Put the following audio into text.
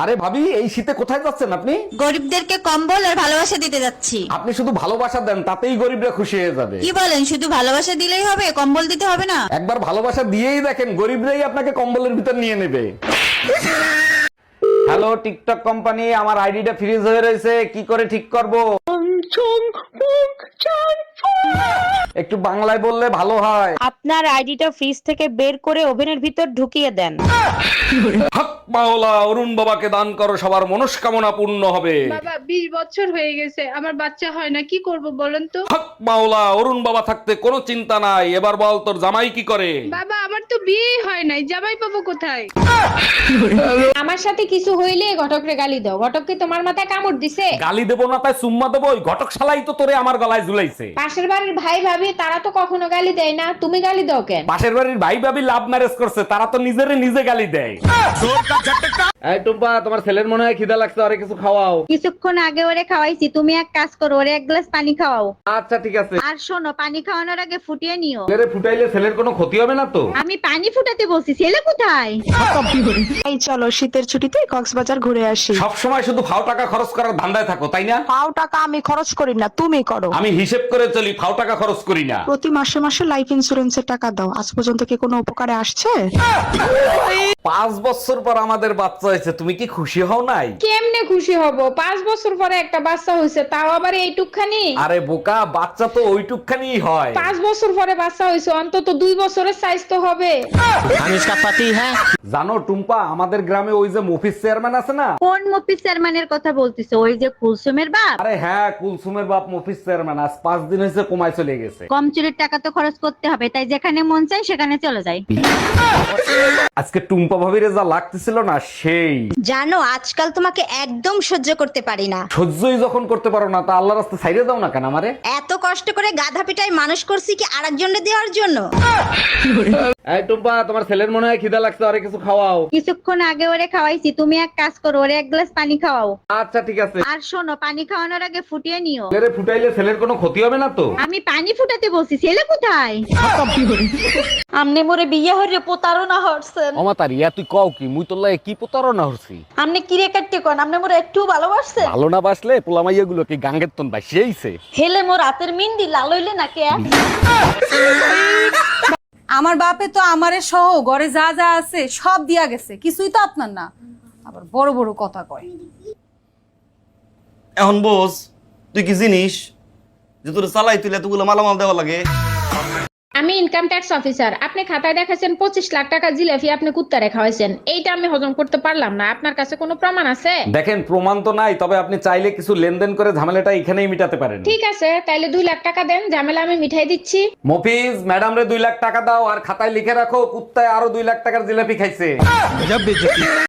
আরে ভাবি, এই শীতে কোথায় যাচ্ছেন আপনি? গরিবদেরকে কম্বল আর ভালোবাসা দিতে যাচ্ছি। আপনি শুধু ভালোবাসা দেন, তাতেই গরিবরা খুশি হয়ে যাবে। কি বলেন, শুধু ভালোবাসা দিলেই হবে, কম্বল দিতে হবে না? একবার ভালোবাসা দিয়েই দেখেন, গরিবরাই আপনাকে কম্বলের ভিতর নিয়ে নেবে। হ্যালো টিকটক কোম্পানি, আমার আইডিটা ফ্রিজ হয়ে রয়েছে, কি করে ঠিক করব? একটু বাংলায় বললে ভালো হয়। আপনার আইডিটা ফ্রিজ থেকে বের করে ওভেনের ভিতর ঢুকিয়ে দেন। হক মাওলা, অরুণ বাবাকে দান করো, সবার মনস্কামনা পূর্ণ হবে। বাবা 20 বছর হয়ে গেছে, আমার বাচ্চা হয় না, কি করব বলেন তো? হক মাওলা, অরুণ বাবা থাকতে কোনো চিন্তা নাই। এবার বল, তোর জামাই কি করে? বাবা আমার তো বিয়েই হয় নাই, জামাই পাবো কোথায়? আমার সাথে কিছু হইলে ঘটকরে গালি দাও। ঘটক কি তোমার মাথায় কামড় দিছে? গালি দেবো না তাই সুম্মা দেবো? ওই ঘটক শালাই তো তোরে আমার গলায় ঝুলাইছে। পাশের বাড়ির ভাই ভাবি তারা তো কখনো গালি দেয় না, তুমি গালি দাও কেন? পাশের বাড়ির ভাই ভাবি লাভ ম্যারেজ করছে, তারা তো নিজেরে নিজে গালি দেয়। এই টুম্পা, তোমার ছেলের মনে হয় খিদা লাগছে, আরে কিছু খাওয়াও। কিছুক্ষণ আগে ওরে খাওয়াইছি, তুমি এক কাজ করো, ওরে এক গ্লাস পানি খাওয়াও। আচ্ছা ঠিক আছে। আর শোনো, পানি খাওয়ানোর আগে ফুটিয়ে নিও। ছেলেরে ফুটাইলে ছেলের কোনো ক্ষতি হবে না তো? আমি পানি ফুটাতে বলছি, ছেলে কোথায়? এই চলো শীতের ছুটিতে কক্সবাজার ঘুরে আসি। সব সময় শুধু ফাও টাকা খরচ করার ধান্দায় থাকো, তাই না? পাও টাকা আমি খরচ করি না, তুমি করো। আমি হিসেব করে চলি, ফাও টাকা খরচ করি না। প্রতি মাসে মাসে লাইফ ইন্সুরেন্সের টাকা দাও, আজ পর্যন্ত কি কোনো উপকারে আসছে? 5 বছর পর আমাদের বাচ্চা হয়েছে, তুমি কি খুশি হও নাই? কেমনে খুশি হব? 5 বছর পরে একটা বাচ্চা হয়েছে, তাও আবার এইটুকখানি। আরে বোকা, বাচ্চা তো ওইটুকখানি হয়। 5 বছর পরে বাচ্চা হয়েছে, অন্তত 2 বছরের সাইজ তো হবে। জানো টুম্পা, আমাদের গ্রামে ওই যে মফিজ চেয়ারম্যান আছে না? কোন মফিজ চেয়ারম্যানের কথা বলতিছো? ওই যে কুলসুমের বাপ? আরে হ্যাঁ, কুলসুমের বাপ মফিজ চেয়ারম্যান আজ 5 দিন হয়েছে কমায় চলে গেছে। কম চুরির টাকা তো খরচ করতে হবে, তাই যেখানে মন চাই সেখানে চলে যায়। আজকে টুম্পা ভাবিরে যা লাগতেছিল না, সেই জানো, আজকাল তোমাকে একদম সহ্য করতে পারি না। সহ্যই যখন করতে পারো না, তা আল্লাহ রাস্তা ছাইড়ে দাও না কেন আমারে? এত কষ্ট করে গাধা পিটাই মানুষ করছি কি আরেকজনকে দেওয়ার জন্য? এই টুম্পা, তোমার ছেলের মনে হয় খিদা লাগছে, আরে কিছু খাওয়াও। কিছুক্ষণ আগে ওরে খাওয়াইছি, তুমি এক কাজ করো, ওরে এক গ্লাস পানি খাওয়াও। আচ্ছা ঠিক আছে। আর শোনো, পানি খাওয়ানোর আগে ফুটিয়ে নিও। ছেলেরে ফুটাইলে ছেলের কোনো ক্ষতি হবে না তো? আমি পানি ফুটাতে বলছি, ছেলে কোথায়? আমনে মোরে বিয়ে হইরে প্রতারণা হরছেন। অমাতার ইয়া তুই কও কি? মুই তোর লাগে কি প্রতারণা হচ্ছি? আমনে কিরে কাটতে কোন, আমনে মোরে একটু ভালোবাসছেন? ভালো না বাসলে পোলামাইয়া গুলো কি গাঙ্গের তন বাসিয়েছে? হেলে মোর রাতের মিন্দি লাল হইলে না কে? আমার বাপে তো আমারে সহ ঘরে যা যা আছে সব দিয়া গেছে, কিছুই তো আপনার না, আবার বড় বড় কথা কয়। এখন বোস, তুই কি জিনিস যে তোর চালাই তুই এতগুলো মালামাল দেওয়া লাগে? আমি ইনকাম ট্যাক্স অফিসার। আপনি খাতায় দেখাছেন 25 লাখ টাকা জিলাপি আপনি কুত্তারে খাওয়াইছেন, এইটা আমি হজম করতে পারলাম না। আপনার কাছে কোনো প্রমাণ আছে? দেখেন, প্রমাণ তো নাই, তবে আপনি চাইলে কিছু লেনদেন করে ঝামেলাটা এখানেই মিটাতে পারেন। ঠিক আছে, তাইলে 2 লাখ টাকা দেন, ঝামেলা আমি মিঠাই দিচ্ছি। মফিজ, ম্যাডাম রে 2 লাখ টাকা দাও, আর খাতায় লিখে রাখো কুত্তায় আরো 2 লাখ টাকার জিলাপি খাইছে।